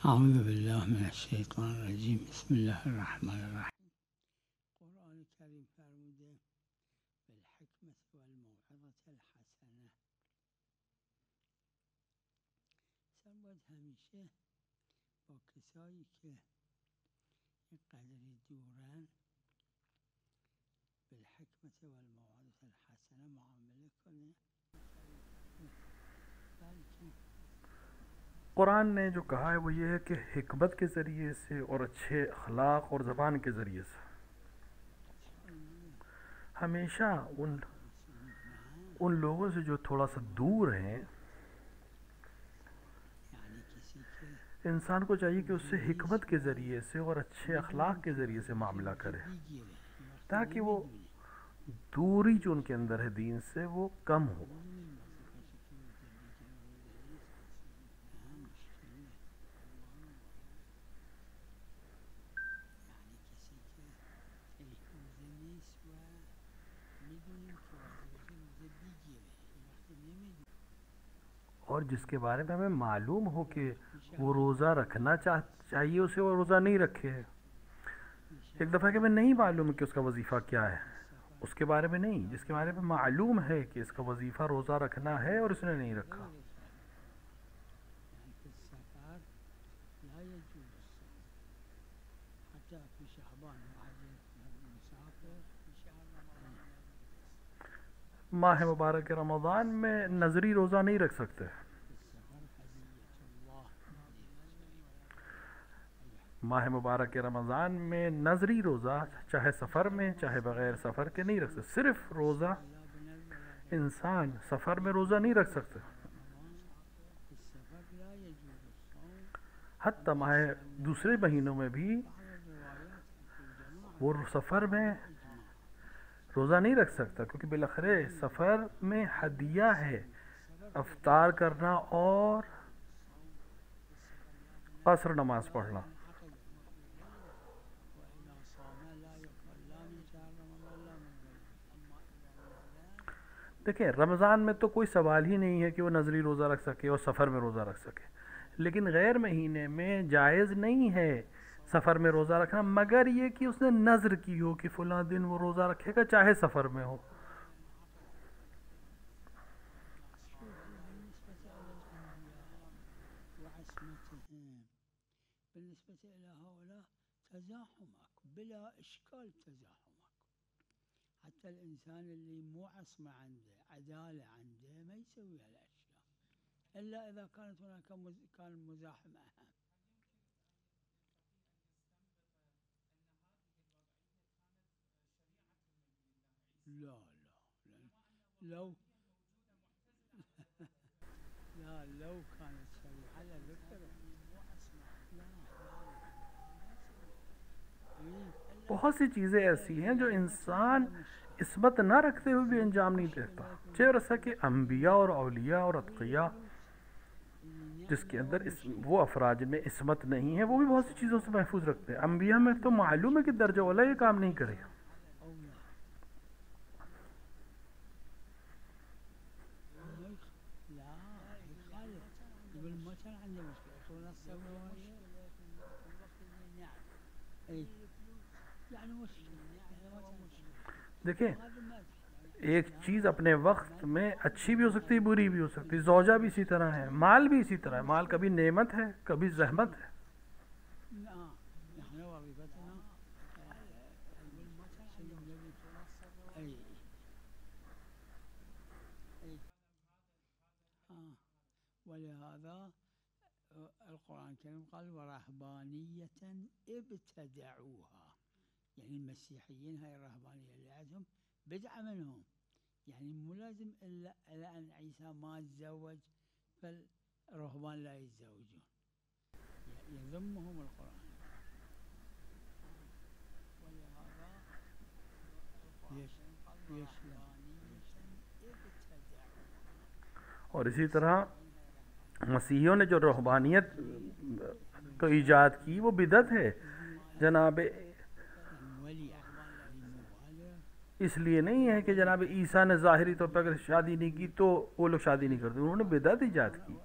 اعوذ باللہ من الشیطان الرجیم بسم اللہ الرحمن الرحیم. قرآن کریم فرموده بالحکمت والموعظة الحسنه. انسان باید همیشه با کسایی که یک قدری دورن بالحکمت والموعظة الحسنه معامله کنه. بلکه قرآن نے جو کہا ہے وہ یہ ہے کہ حکمت کے ذریعے سے اور اچھے اخلاق اور زبان کے ذریعے سے ہمیشہ ان لوگوں سے جو تھوڑا سا دور ہیں انسان کو چاہیے کہ اس سے حکمت کے ذریعے سے اور اچھے اخلاق کے ذریعے سے معاملہ کرے تاکہ وہ دوری جو ان کے اندر ہے دین سے وہ کم ہو. اور جس کے بارے میں ہمیں معلوم ہو کہ وہ روزہ رکھنا چاہیے اسے وہ روزہ نہیں رکھے. ایک دفعہ کہ ہمیں نہیں معلوم کہ اس کا وظیفہ کیا ہے, اس کے بارے میں نہیں, جس کے بارے میں معلوم ہے کہ اس کا وظیفہ روزہ رکھنا ہے اور اس نے نہیں رکھا. ماہ مبارک رمضان میں نظری روزہ نہیں رکھ سکتے. ماہ مبارک رمضان میں نظری روزہ چاہے سفر میں چاہے بغیر سفر کے نہیں رکھ سکتے. صرف روزہ انسان سفر میں روزہ نہیں رکھ سکتے. حتی ماہ دوسرے مہینوں میں بھی وہ سفر میں روزہ نہیں رکھ سکتا کیونکہ بالاخره سفر میں ہدیہ ہے افطار کرنا اور عصر نماز پڑھنا. دیکھیں رمضان میں تو کوئی سوال ہی نہیں ہے کہ وہ نظری روزہ رکھ سکے اور سفر میں روزہ رکھ سکے, لیکن غیر مہینے میں جائز نہیں ہے سفر میں روزہ رکھنا مگر یہ کہ اس نے نظر کی ہو کہ فلاں دن وہ روزہ رکھے گا چاہے سفر میں ہو. بالنسبة إلى هؤلاء تزاحمك بلا إشكال تزاحمك. حتى الإنسان اللي مو عصمة عنده عدالة عنده ما يسوي هالأشياء إلا إذا كانت هناك كان المزاحم أهم. لا لو لا لو كانت شريعة لذكر بہت سی چیزیں ایسی ہیں جو انسان عصمت نہ رکھتے ہوئے بھی انجام نہیں دیتا. جیسا کہ انبیاء اور اولیاء اور اتقیاء جس کے اندر وہ افراد میں عصمت نہیں ہے وہ بھی بہت سی چیزوں سے محفوظ رکھتے ہیں. انبیاء میں تو معلوم ہے کہ درجہ اولا یہ کام نہیں کرے. دیکھیں ایک چیز اپنے وقت میں اچھی بھی ہو سکتی ہے بری بھی ہو سکتی ہے. زوجہ بھی اسی طرح ہے, مال بھی اسی طرح ہے. مال کبھی نعمت ہے کبھی زحمت ہے. ولهذا القرآن الكريم قال ورهبانية ابتدعوها, يعني المسيحيين هاي الرهبانية اللي عندهم بدعة منهم, يعني مو لازم إلا أن عيسى ما تزوج فالرهبان لا يتزوجون, يذمهم القرآن. ولهذا ليش اور اسی طرح مسیحیوں نے جو رہبانیت کو ایجاد کی وہ بدعت ہے جناب. اس لیے نہیں ہے کہ جناب عیسیٰ نے ظاہری طور پر اگر شادی نہیں کی تو وہ لوگ شادی نہیں کرتے، انہوں نے بدعت ایجاد کی.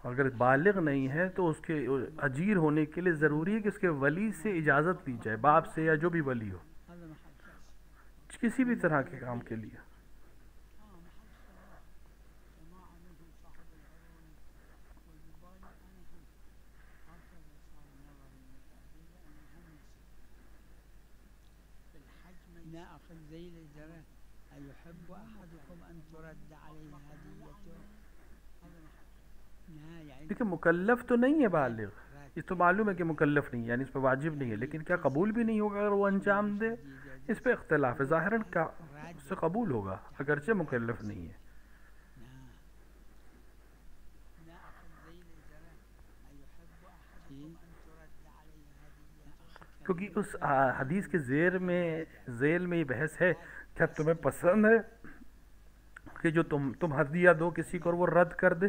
اگر بالغ نہیں ہے تو اس کے اجیر ہونے کے لیے ضروری ہے کہ اس کے ولی سے اجازت لی جائے، باپ سے یا جو بھی ولی ہو، کسی بھی طرح کے کام کے لیے. دیکھیں مکلف تو نہیں ہے بالغ، اس تو معلوم ہے کہ مکلف نہیں ہے، یعنی اس پہ واجب نہیں ہے، لیکن کیا قبول بھی نہیں ہوگا اگر وہ انجام دے؟ اس پہ اختلاف ہے. ظاہراً کا اس سے قبول ہوگا اگرچہ مکلف نہیں ہے. کیونکہ اس حدیث کے ذیل میں یہ بحث ہے، کیا تمہیں پسند ہے کہ جو تم ہدیہ دو کسی کو اور وہ رد کر دے؟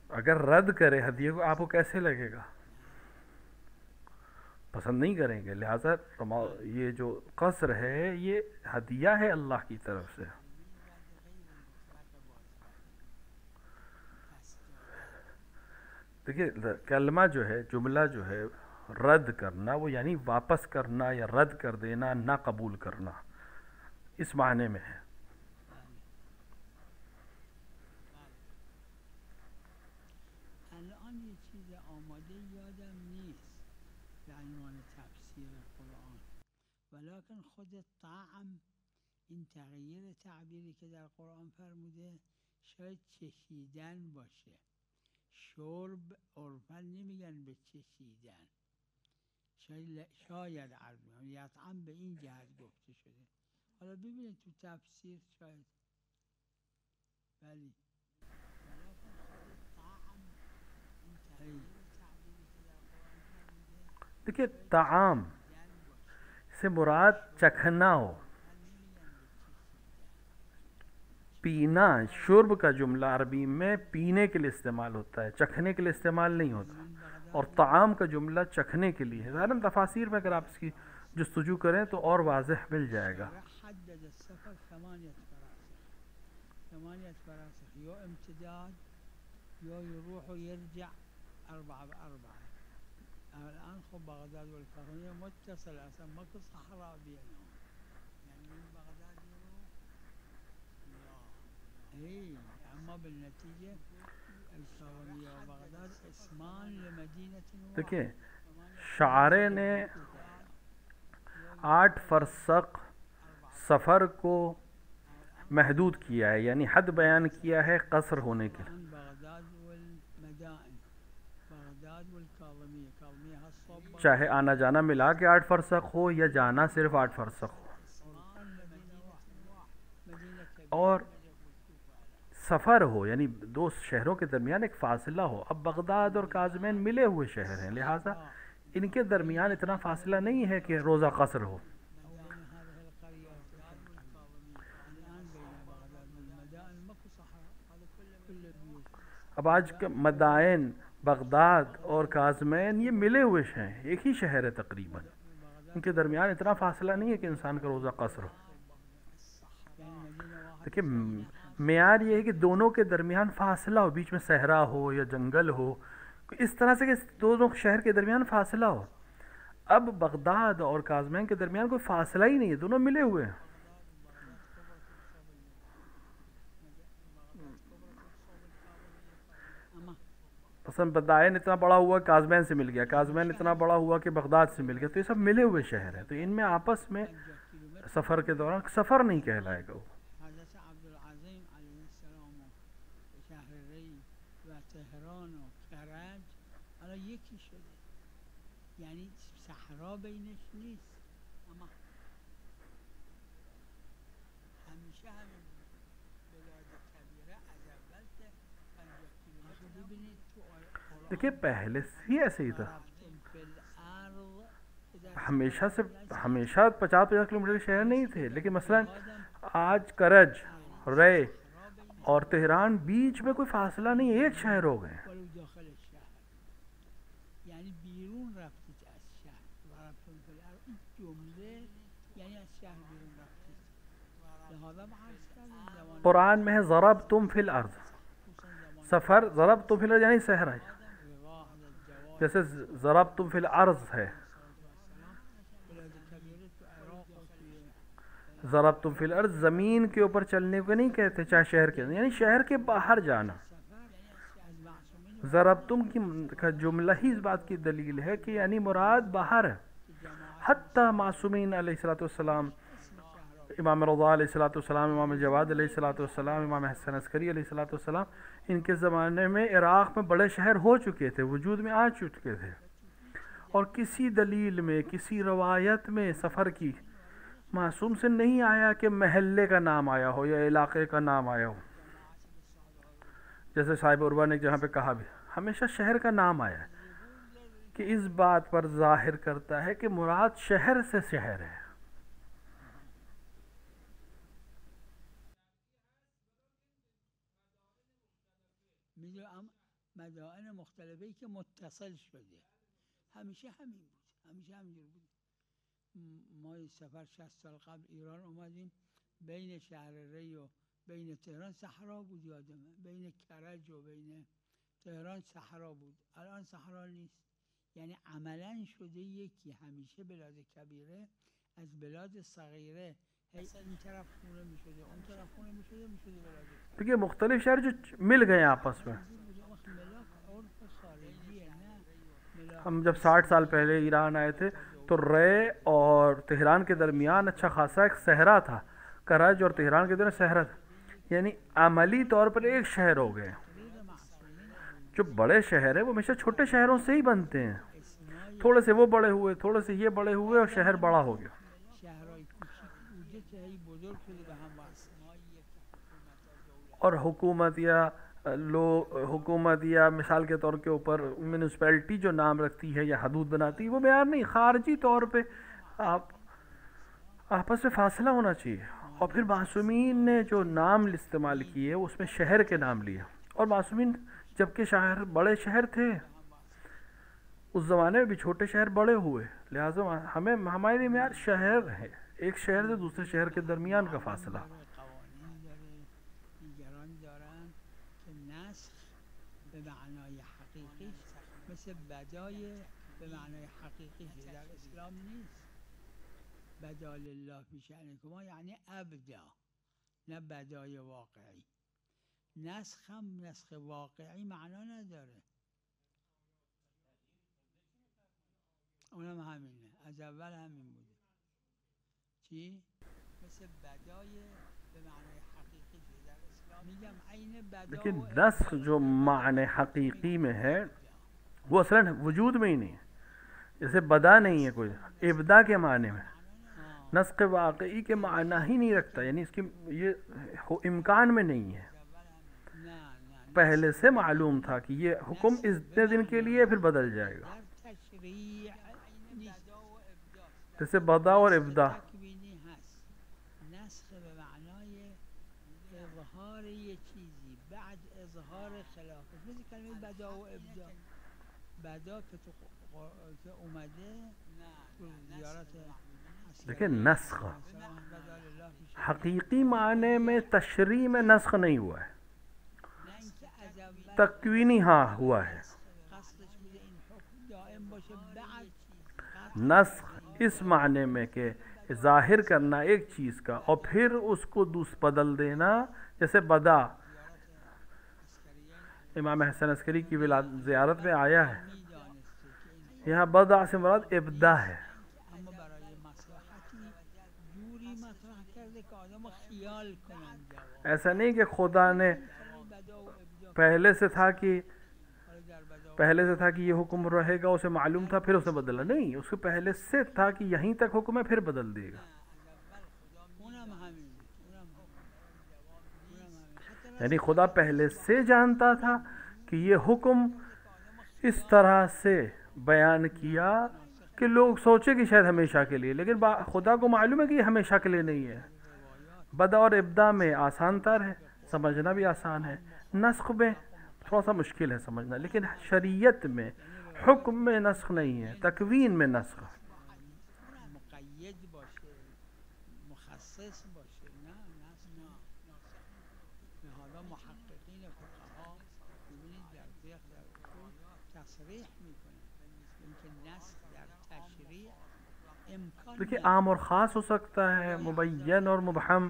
اگر رد کرے ہدیے کو آپ کو کیسے لگے گا؟ پسند نہیں کریں گے. لہٰذا یہ جو قصر ہے یہ ہدیہ ہے اللہ کی طرف سے. دیکھیے کلمہ جو ہے، جملہ جو ہے رد کرنا، وہ یعنی واپس کرنا یا رد کر دینا، نہ قبول کرنا، اس معنی میں ہے. الان یه چیز آماده یادم نیست به عنوان تفسیر قرآن، ولکن خود طعم این تغییر تعبیری که در قرآن فرموده شاید چشیدن باشه. شرب عرفا نمیگن به چشیدن، شاید عربی یطعم به این جهت گفته شده. حالا ببینید تو تفسیر شاید ولی دیکھیے طعام سے مراد چکھنا ہو، پینا. شرب کا جملہ عربی میں پینے کے لیے استعمال ہوتا ہے، چکھنے کے لیے استعمال نہیں ہوتا. اور طعام کا جملہ چکھنے کے لیے ہے. ظاہراً تفاسیر میں اگر آپ اس کی جستجو کریں تو اور واضح مل جائے گا. یا امتداد یا یروح و یرجع 4 الان خب بغداد والکرمانیه متصل اصلا ما که صحرا بینهم، یعنی من بغداد اما بالنتیجه الکرمانیه و بغداد اسمان لمدینه. دیکھیں شاعر نے 8 فرسخ سفر کو محدود کیا ہے، یعنی حد بیان کیا ہے قصر ہونے کے. چاہے آنا جانا ملا کے 8 فرسخ ہو یا جانا صرف 8 فرسخ ہو، اور سفر ہو یعنی 2 شہروں کے درمیان ایک فاصلہ ہو. اب بغداد اور کاظمین ملے ہوئے شہر ہیں، لہٰذا ان کے درمیان اتنا فاصلہ نہیں ہے کہ روزہ قصر ہو. اب آج کے مدائن بغداد اور کاظمین یہ ملے ہوئے ہیں، ایک ہی شہر ہے تقریباً، ان کے درمیان اتنا فاصلہ نہیں ہے کہ انسان کا روزہ قصر ہو. دیکھیں معیار یہ ہے کہ دونوں کے درمیان فاصلہ ہو، بیچ میں صحرا ہو یا جنگل ہو، اس طرح سے کہ دونوں شہر کے درمیان فاصلہ ہو. اب بغداد اور کاظمین کے درمیان کوئی فاصلہ ہی نہیں ہے، دونوں ملے ہوئے ہیں. مثلا بدائن اتنا بڑا ہوا کاظمین سے مل گیا، کاظمین اتنا بڑا ہوا کہ بغداد سے مل گیا، تو یہ سب ملے ہوئے شہر ہیں، تو ان میں آپس میں سفر کے دوران سفر نہیں کہلائے گا. وہ حضرت عبدالعظیم علیہ السلام و شهر ری و تهران و کرج الان یکی شده، یعنی صحرا بینش نیست. اما همیشه همین دیکھیے پہلے سے ہی ایسے ہی تھا، ہمیشہ 50-50 کلومیٹر کے شہر نہیں تھے، لیکن مثلا آج کرج، رے اور تہران بیچ میں کوئی فاصلہ نہیں ہے، ایک شہر ہو گئے. یعنی بیرون رفتید از شهر ضربتم فی الارض، این جمله یعنی از شهر بیرون رفتید. لہذا عرض کردم قرآن میں ہے ضربتم فی الارض، سفر ضربتم فی الارض یعنی صحرا، جیسے ضربتم فی الارض ہے، ضربتم فی الارض زمین کے اوپر چلنے کو نہیں کہتے، چاہے شہر کے، یعنی شہر کے باہر جانا. ضربتم کا جملہ ہی اس بات کی دلیل ہے کہ یعنی مراد باہر ہے. حتیٰ معصومین علیہ السلام، امام رضا علیہ السلام، امام جواد علیہ السلام، امام حسن عسکری علیہ السلام، ان کے زمانے میں عراق میں بڑے شہر ہو چکے تھے، وجود میں آ چکے تھے، اور کسی دلیل میں، کسی روایت میں سفر کی معصوم سے نہیں آیا کہ محلے کا نام آیا ہو یا علاقے کا نام آیا ہو. جیسے صاحب عروہ نے جہاں پہ کہا بھی ہمیشہ شہر کا نام آیا ہے، کہ اس بات پر ظاہر کرتا ہے کہ مراد شہر سے شہر ہے. مدائن مختلفی که متصل شده همیشه همین بود، همیشه همینجور بود. ما این سفر 60 سال قبل ایران اومدیم، بین شهر ری و بین تهران صحرا بود، یادمه بین کرج و بین تهران صحرا بود، الان صحرا نیست. یعنی عملا شده یکی، همیشه بلاد کبیره از بلاد صغیره این طرف خونه میشده، اون طرف خونه میشده بلاد. دیکھیے مختلف شہر جو مل گئے آپس میں. ہم جب 60 سال پہلے ایران آئے تھے تو رے اور تہران کے درمیان اچھا خاصا ایک صحرا تھا، کرج اور تہران کے درمیان صحرا تھا، یعنی عملی طور پر ایک شہر ہو گئے. جو بڑے شہر ہیں وہ ہمیشہ چھوٹے شہروں سے ہی بنتے ہیں، تھوڑے سے وہ بڑے ہوئے، تھوڑے سے یہ بڑے ہوئے اور شہر بڑا ہو گیا. اور حکومت یا مثال کے طور کے اوپر میونسپلٹی جو نام رکھتی ہے یا حدود بناتی ہے وہ معیار نہیں، خارجی طور پہ آپ آپس میں فاصلہ ہونا چاہیے. اور پھر معصومین نے جو نام استعمال کیے اس میں شہر کے نام لیے، اور معصومین جبکہ شہر بڑے شہر تھے اس زمانے میں بھی چھوٹے شہر بڑے ہوئے، لہٰذا ہمارے معیار شہر ہے، ایک شہر سے دوسرے شہر کے درمیان کا فاصلہ. به معنای حقیقی مثل بدای به معنای حقیقی در اسلام نیست. بدال الله فی شأنکما یعنی ابدا، نه بدای واقعی. نسخ هم نسخ واقعی معنا نداره، اونم همینه، از اول همین بوده. چی؟ مثل بدای به معنای حقیقی در اسلام میگم عین بدا. لیکن نسخ جو معنی حقیقی میں ہے وہ اصلا وجود میں ہی نہیں ہے، جیسے بدا نہیں ہے کوئی، ابدا کے معنی میں نسخ واقعی کے معنی ہی نہیں رکھتا، یعنی اس کی یہ امکان میں نہیں ہے. پہلے سے معلوم تھا کہ یہ حکم اتنے دن کے لیے پھر بدل جائے گا، جیسے بدا اور ابدا. نسخ به معنای اظهار یک چیزی بعد اظهار خلافه، مثل کلمه بدا و ابدا. بدا که اومده زیارت. دیکھیں نسخ حقیقی معنی میں تشریح میں نسخ نہیں ہوا ہے، تکوینی ہاں ہوا ہے. نسخ اس معنی میں کہ ظاہر کرنا ایک چیز کا اور پھر اس کو بدل دینا، جیسے بدا امام حسن عسکری کی زیارت میں آیا ہے، یہاں بدا سے مراد ابدا ہے. ایسا نہیں کہ خدا نے پہلے سے تھا کہ یہ حکم رہے گا، اسے معلوم تھا پھر اسے بدلا، نہیں، اس کو پہلے سے تھا کہ یہیں تک حکم ہے پھر بدل دے گا. یعنی خدا پہلے سے جانتا تھا کہ یہ حکم اس طرح سے بیان کیا کہ لوگ سوچے کہ شاید ہمیشہ کے لیے، لیکن خدا کو معلوم ہے کہ یہ ہمیشہ کے لیے نہیں ہے۔ بدء اور ابدا میں آسان تر ہے، سمجھنا بھی آسان ہے، نسخ میں تھوڑا سا مشکل ہے سمجھنا، لیکن شریعت میں حکم میں نسخ نہیں ہے، تکوین میں نسخ۔ مقید باشه، مخصص باشه، نه لہذا محققین فقها ببینید در فقه در اصول تصریح میکنه اینکه نسخ در تشریع امکان دیکھیے عام اور خاص ہو سکتا ہے، مبین اور مبہم،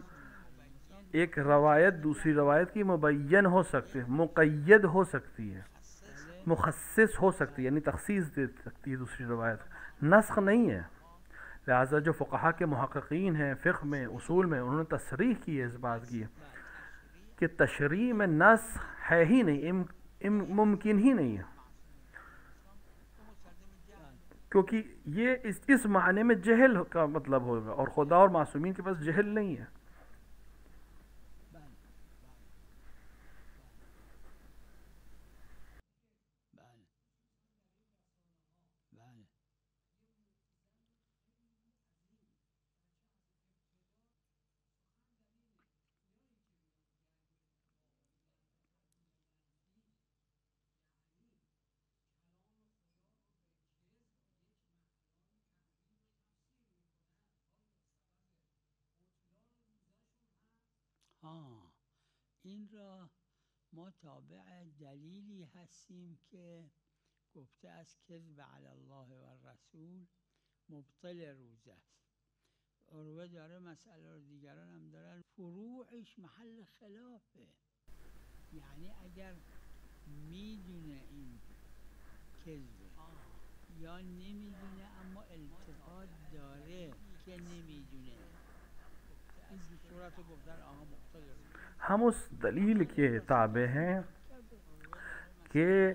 ایک روایت دوسری روایت کی مبین ہو سکتی ہے، مقید ہو سکتی ہے، مخصص ہو سکتی ہے، یعنی تخصیص دے سکتی ہے دوسری روایت، نسخ نہیں ہے۔ لہٰذا جو فقہا کے محققین ہیں فقہ میں اصول میں، انہوں نے تصریح کی ہے اس بات کی کہ تشریع میں نسخ ہے ہی نہیں، ممکن ہی نہیں ہے، کیونکہ یہ اس معنی میں جہل کا مطلب ہوگا، اور خدا اور معصومین کے پاس جہل نہیں ہے۔ این را ما تابع دلیلی هستیم که گفته از کذب علی الله و الرسول مبطل روزه است. عروه داره مسئله رو، دیگران هم دارن، فروعش محل خلافه. یعنی اگر میدونه این کذبه یا نمیدونه اما التفات داره که نمیدونه، این صورت رو گفتن آها مبطل روزه. ہم اس دلیل کے تابع ہیں کہ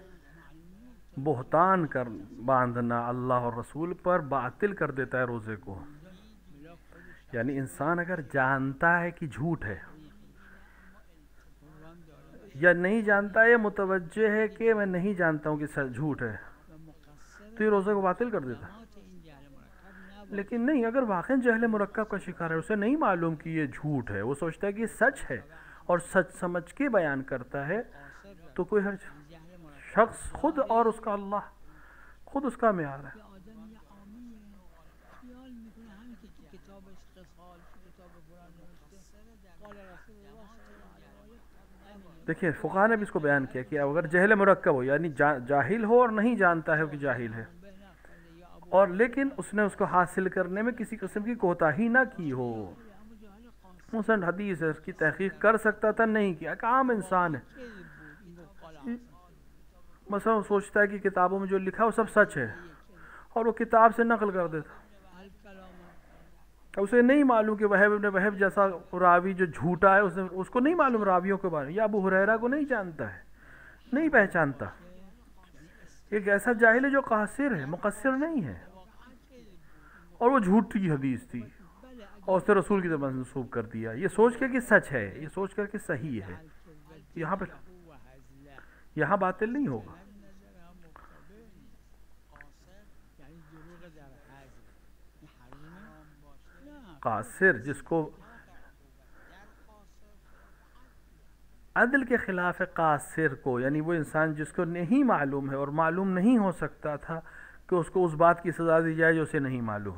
بہتان کر باندھنا اللہ اور رسول پر باطل کر دیتا ہے روزے کو۔ یعنی انسان اگر جانتا ہے کہ جھوٹ ہے یا نہیں جانتا ہے، متوجہ ہے کہ میں نہیں جانتا ہوں کہ جھوٹ ہے، تو یہ روزے کو باطل کر دیتا ہے۔ لیکن نہیں، اگر واقعی جہل مرکب کا شکار ہے، اسے نہیں معلوم کہ یہ جھوٹ ہے، وہ سوچتا ہے کہ یہ سچ ہے اور سچ سمجھ کے بیان کرتا ہے، تو کوئی ہر شخص خود اور اس کا اللہ خود اس کا معیار ہے۔ دیکھیے فقہا نے بھی اس کو بیان کیا کہ اگر جہل مرکب ہو، یعنی جاہل ہو اور نہیں جانتا ہے کہ جاہل ہے، اور لیکن اس نے اس کو حاصل کرنے میں کسی قسم کی کوتاہی نہ کی ہو، مثلا حدیث ہے اس کی تحقیق کر سکتا تھا، نہیں کیا، ایک عام انسان ہے، مثلا وہ سوچتا ہے کہ کتابوں میں جو لکھا وہ سب سچ ہے اور وہ کتاب سے نقل کر دیتا، اسے نہیں معلوم کہ وہب ابن وہب جیسا راوی جو جھوٹا ہے، اس کو نہیں معلوم راویوں کے بارے میں، یا ابو ہریرہ کو نہیں جانتا ہے، نہیں پہچانتا، ایک ایسا جاہل ہے جو قاصر ہے، مقصر نہیں ہے، اور وہ جھوٹی حدیث تھی اور اس نے رسول کی طرف منسوب کر دیا، یہ سوچ کے کہ سچ ہے، یہ سوچ کر کہ صحیح ہے، یہاں باطل نہیں ہوگا۔ قاصر جس کو عدل کے خلاف ہے، قاصر کو یعنی وہ انسان جس کو نہیں معلوم ہے اور معلوم نہیں ہو سکتا تھا کہ اس کو اس بات کی سزا دی جائے جو اسے نہیں معلوم۔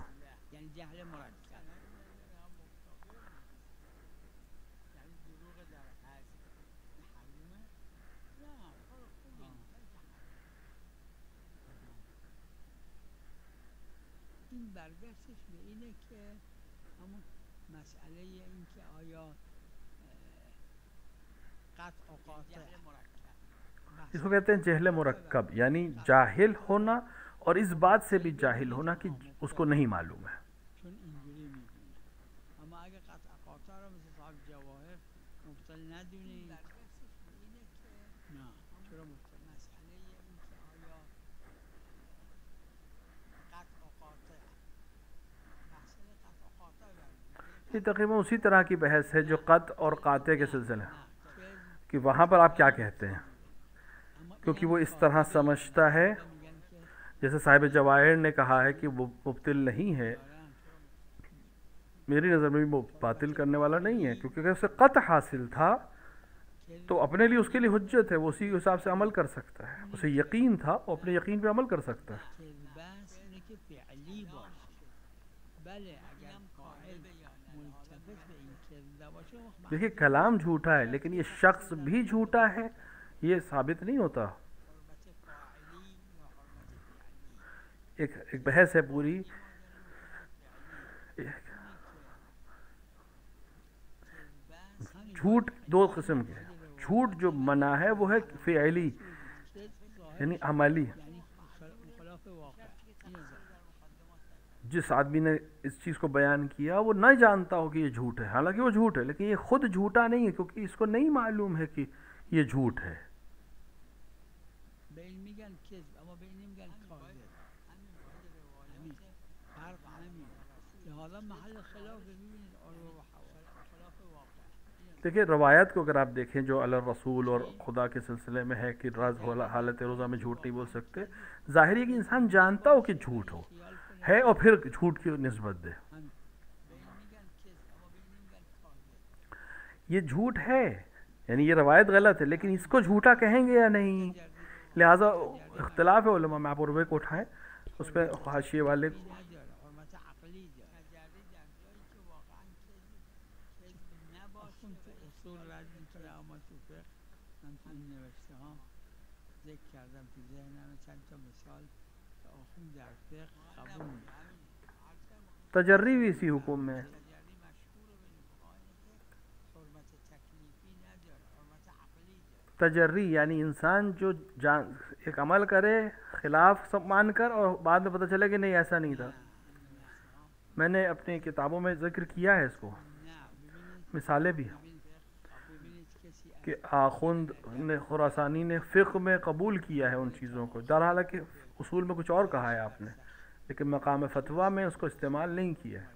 این برگشتش به اینه که همون مسئله این که آیا قطع و قاطع، اس کو کہتے ہیں جہل مرکب، یعنی جاہل ہونا اور اس بات سے بھی جاہل ہونا کہ اس کو نہیں معلوم ہے۔ چون اینجوری میدونه، اما اگه قطع قاطع رو مثل صاحب جواهر مبطل ندونی، نه چرا مبطل؟ مسئله این که آیا قطع و قاطع، مسئله قطع و قاطع یہ تقریباً اسی طرح کی بحث ہے جو قطع اور قاطع کے سلسلے کہ وہاں پر آپ کیا کہتے ہیں، کیونکہ وہ اس طرح سمجھتا ہے، جیسے صاحب جواہر نے کہا ہے کہ وہ مبطل نہیں ہے، میری نظر میں بھی باطل کرنے والا نہیں ہے، کیونکہ اگر اسے قطع حاصل تھا تو اپنے لیے اس کے لیے حجت ہے، وہ اسی کے حساب سے عمل کر سکتا ہے، اسے یقین تھا وہ اپنے یقین پہ عمل کر سکتا ہے۔ دیکھیے کلام جھوٹا ہے لیکن یہ شخص بھی جھوٹا ہے، یہ ثابت نہیں ہوتا۔ ایک بحث ہے پوری، جھوٹ دو قسم کے ہیں، جھوٹ جو منع ہے وہ ہے فعلی یعنی عملی، جس آدمی نے اس چیز کو بیان کیا وہ نہ جانتا ہو کہ یہ جھوٹ ہے، حالانکہ وہ جھوٹ ہے، لیکن یہ خود جھوٹا نہیں ہے کیونکہ اس کو نہیں معلوم ہے کہ یہ جھوٹ ہے۔ دیکھیں روایت کو اگر آپ دیکھیں جو علی الرسول اور خدا کے سلسلے میں ہے کہ راز حالت روزہ میں جھوٹ نہیں بول سکتے، ظاہر ہے کہ انسان جانتا ہو کہ جھوٹ ہو ہے اور پھر جھوٹ کی نسبت دے، یہ جھوٹ ہے، یعنی یہ روایت غلط ہے لیکن اس کو جھوٹا کہیں گے یا نہیں، لہٰذا اختلاف ہے علماء میں، آپ عروے کو اٹھائیں اس پہ حاشیے والے تجری بھی اسی حکم میں، تجری یعنی انسان جو ایک عمل کرے خلاف سب مان کر اور بعد میں پتہ چلے کہ نہیں ایسا نہیں تھا۔ میں نے اپنی کتابوں میں ذکر کیا ہے اس کو، مثالیں بھی، کہ آخوند نے خراسانی نے فقہ میں قبول کیا ہے ان چیزوں کو، حالانکہ اصول میں کچھ اور کہا ہے آپ نے، لیکن مقام فتویٰ میں اس کو استعمال نہیں کیا ہے۔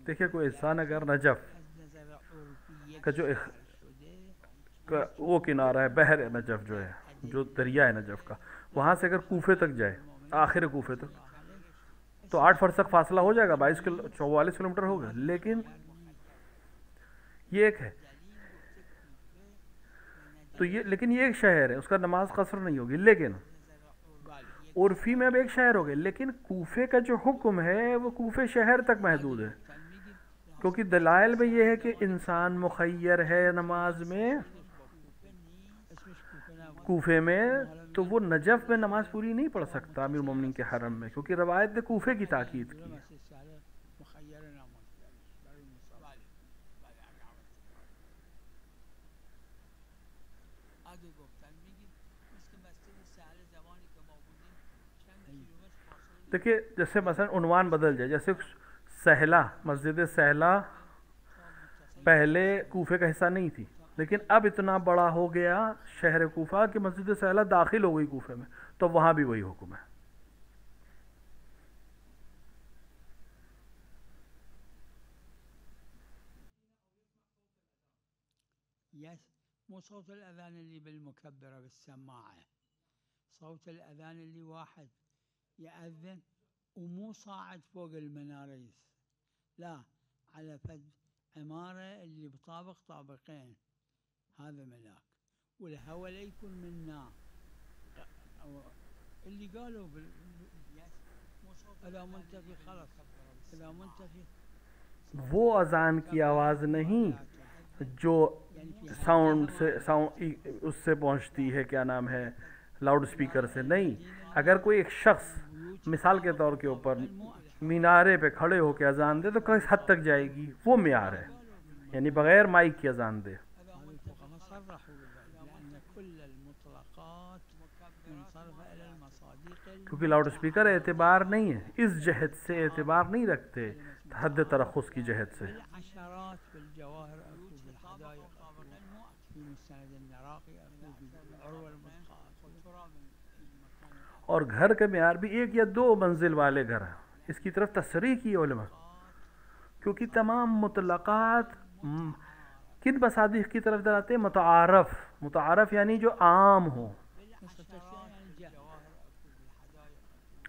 دیکھیں کوئی انسان اگر نجف کا جو وہ کنارہ ہے، بحر نجف جو ہے، جو دریا ہے نجف کا، وہاں سے اگر کوفے تک جائے، آخر کوفے تک، تو 8 فرسخ فاصلہ ہو جائے گا، 44 کلومیٹر ہوگا، لیکن یہ ایک ہے، تو لیکن یہ ایک شہر ہے، اس کا نماز قصر نہیں ہوگی، لیکن عرفی میں اب ایک شہر ہو گئے، لیکن کوفے کا جو حکم ہے وہ کوفے شہر تک محدود ہے، کیونکہ دلائل میں یہ ہے کہ انسان مخیر ہے نماز میں کوفے میں، تو وہ نجف میں نماز پوری نہیں پڑھ سکتا امیر المومنین کے حرم میں، کیونکہ روایت نے کوفے کی تاکید کی۔ دیکھیے جیسے مثلا عنوان بدل جائے، جیسے سہلا، مسجد سہلا پہلے کوفے کا حصہ نہیں تھی، لیکن اب اتنا بڑا ہو گیا شہر کوفہ کہ مسجد سہلا داخل ہو گئی کوفے میں، تو وہاں بھی وہی حکم ہے۔ مو صوت الأذان اللي بالمكبرة بالسماعة، صوت الأذان اللي واحد يأذن ومو صاعد فوق المنارة، لا على فد عمارة اللي بطابق طابقين، هذا ملاك، والهواء لا يكون منا، اللي قالوا إذا منتفي خلص، إذا منتفي وہ اذان کی آواز نہیں جو ساؤنڈ سے اس سے پہنچتی ہے، کیا نام ہے، لاؤڈ سپیکر سے نہیں، اگر کوئی ایک شخص مثال کے طور کے اوپر مینارے پہ کھڑے ہو کے اذان دے تو کس حد تک جائے گی، وہ معیار ہے، یعنی بغیر مائک کی اذان دے۔ کیونکہ لاؤڈ سپیکر اعتبار نہیں ہے، اس جہت سے اعتبار نہیں رکھتے، حد ترخص کی جہت سے۔ اور گھر کا معیار بھی 1 یا 2 منزل والے گھر ہیں، اس کی طرف تصریح کی علماء، کیونکہ تمام مطلقات کن مصادیق کی طرف جاتے ہیں؟ متعارف یعنی جو عام ہو.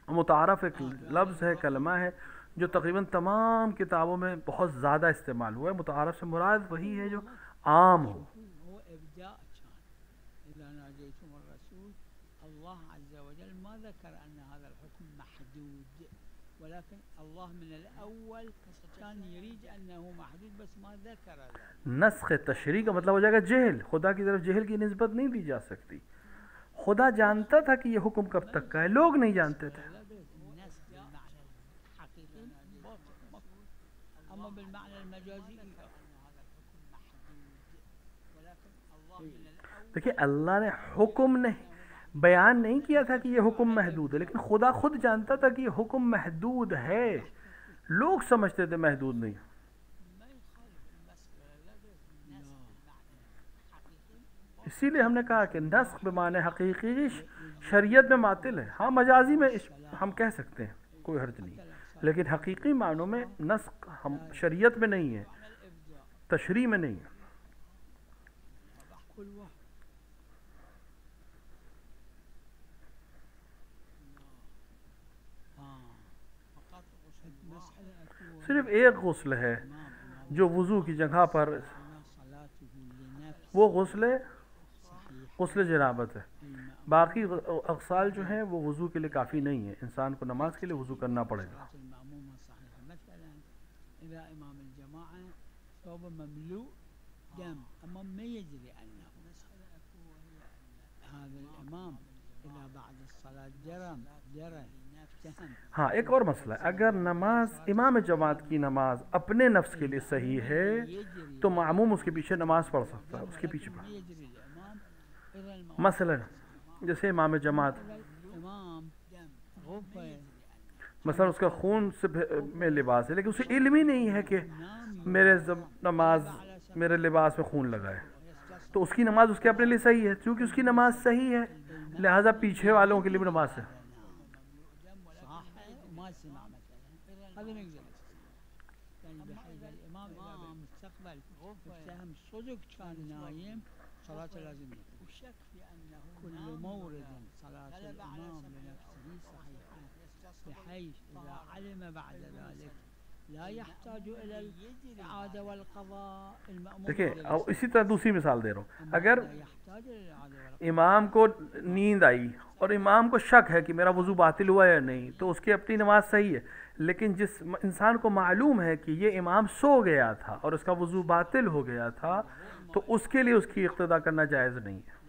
متعارف ایک لفظ ہے، کلمہ ہے جو تقریباً تمام کتابوں میں بہت زیادہ استعمال ہوا ہے. متعارف سے مراد وہی ہے جو عام ہو. اللہ عز وجل ما ذكر أن هذا الحكم محدود، ولكن الله من الأول كان يريد أنه محدود بس ما ذكر ذلك. نسخ تشریح کا مطلب ہو جائے گا جہل. خدا کی طرف جہل کی نسبت نہیں دی جا سکتی. خدا جانتا تھا کہ یہ حکم کب تک کا ہے، لوگ نہیں جانتے تھے. اما بالمعنى المجازي دیکھیں اللہ نے حکم نہیں بیان نہیں کیا تھا کہ یہ حکم محدود ہے، لیکن خدا خود جانتا تھا کہ یہ حکم محدود ہے. لوگ سمجھتے تھے محدود نہیں. اسی لیے ہم نے کہا کہ نسخ بمعنی حقیقی شریعت میں معطل ہے. ہاں مجازی میں ہم کہہ سکتے ہیں، کوئی حرج نہیں، لیکن حقیقی معنوں میں نسخ ہم شریعت میں نہیں ہے، تشریح میں نہیں ہے. صرف ایک غسل ہے جو وضو کی جگہ پر، وہ غسل جنابت ہے. باقی اغسال جو ہیں وہ وضو کے لیے کافی نہیں ہے. انسان کو نماز کے لیے وضو کرنا پڑے گا. ہاں ایک اور مسئلہ ہے، اگر نماز امام جماعت کی نماز اپنے نفس کے لیے صحیح ہے تو معموم اس کے پیچھے نماز پڑھ سکتا ہے، اس کے پیچھے مثلا جیسے امام جماعت مثلا اس کا خون سے میں لباس ہے، لیکن اسے علم ہی نہیں ہے کہ میرے لباس میں خون لگا ہے، تو اس کی نماز اس کے اپنے لیے صحیح ہے. چونکہ اس کی نماز صحیح ہے لہذا پیچھے والوں کے لیے بھی نماز ہے. كل مورد صلاة الإمام لنفسه صحيحة بحيث إذا علم بعد ذلك لا يحتاج إلى الإعادة والقضاء المأموم. دیکھیں اور اسی طرح دوسری مثال دے رہا ہوں، اگر امام کو نیند آئی اور امام کو شک ہے کہ میرا وضو باطل ہوا یا نہیں، تو اس کی اپنی نماز صحیح ہے. لیکن جس انسان کو معلوم ہے کہ یہ امام سو گیا تھا اور اس کا وضو باطل ہو گیا تھا، تو اس کے لیے اس کی اقتدا کرنا جائز نہیں ہے.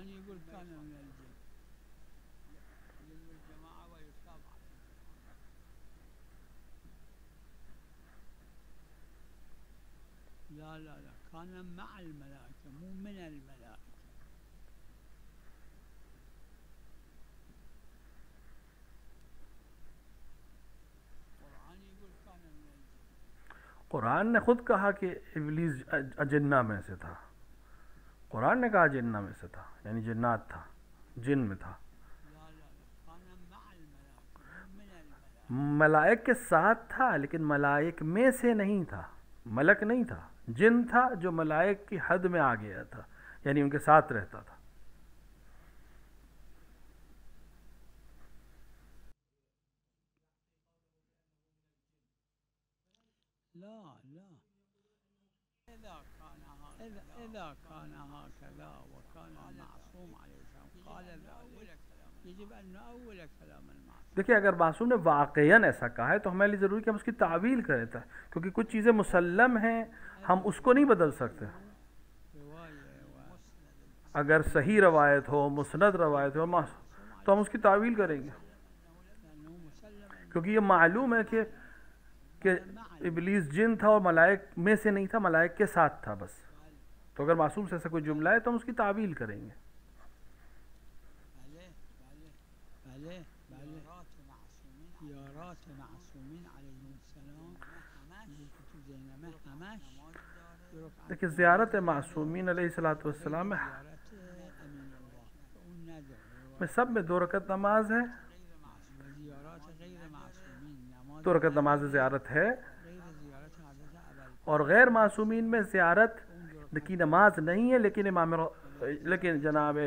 يقول كان من الجن الجماعة ويتابع. لا كان مع الملائكة مو من الملائكة. القرآن يقول كان من الجن. قرآن نے خود کہا کہ ابلیس اجنہ میں سے تھا. قرآن نے کہا جنہ میں سے تھا، یعنی جنات تھا، جن میں تھا. ملائک کے ساتھ تھا لیکن ملائک میں سے نہیں تھا، ملک نہیں تھا، جن تھا جو ملائک کی حد میں آ گیا تھا، یعنی ان کے ساتھ رہتا تھا. إذا كان هكذا وكان معصوم عليه السلام قال ذلك يجب أن نؤول كلام المعصوم. دیکھیں اگر معصوم نے واقعاً ایسا کہا ہے تو ہمارے لیے ضروری کہ ہم اس کی تعویل کریں تھا، کیونکہ کچھ چیزیں مسلم ہیں ہم اس کو نہیں بدل سکتے. اگر صحیح روایت ہو، مسند روایت ہو تو ہم اس کی تعویل کریں گے، کیونکہ یہ معلوم ہے کہ ابلیس جن تھا اور ملائک میں سے نہیں تھا، ملائک کے ساتھ تھا بس. تو اگر معصوم سے ایسا کوئی جملہ ہے تو ہم اس کی تعویل کریں گے. دیکھیں زیارت معصومین علیہ الصلوۃ والسلام میں سب میں 2 رکعت نماز ہے، 2 رکعت نماز زیارت ہے، اور غیر معصومین میں زیارت کی نماز نہیں ہے، لیکن جناب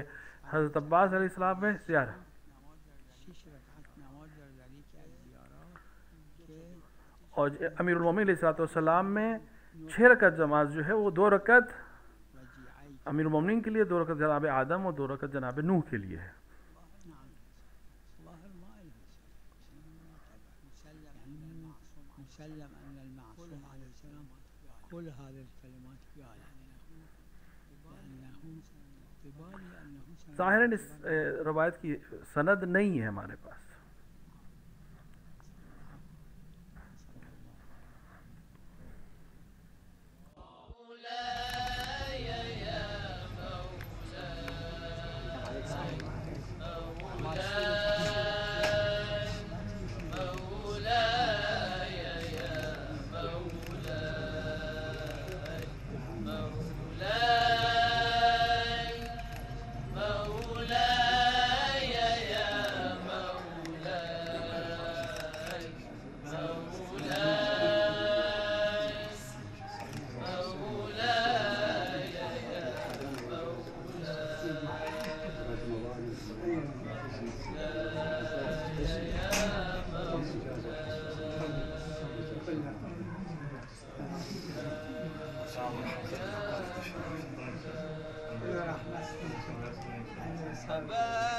حضرت عباس علیہ السلام میں زیارت. اور امیر المومنین علیہ السلام میں 6 رکعت نماز جو ہے وہ 2 رکعت امیر المومنین کے لیے، 2 رکعت جناب آدم اور 2 رکعت جناب نوح کے لیے ہے. ظاہراً اس روایت کی سند نہیں ہے ہمارے پاس. Bye.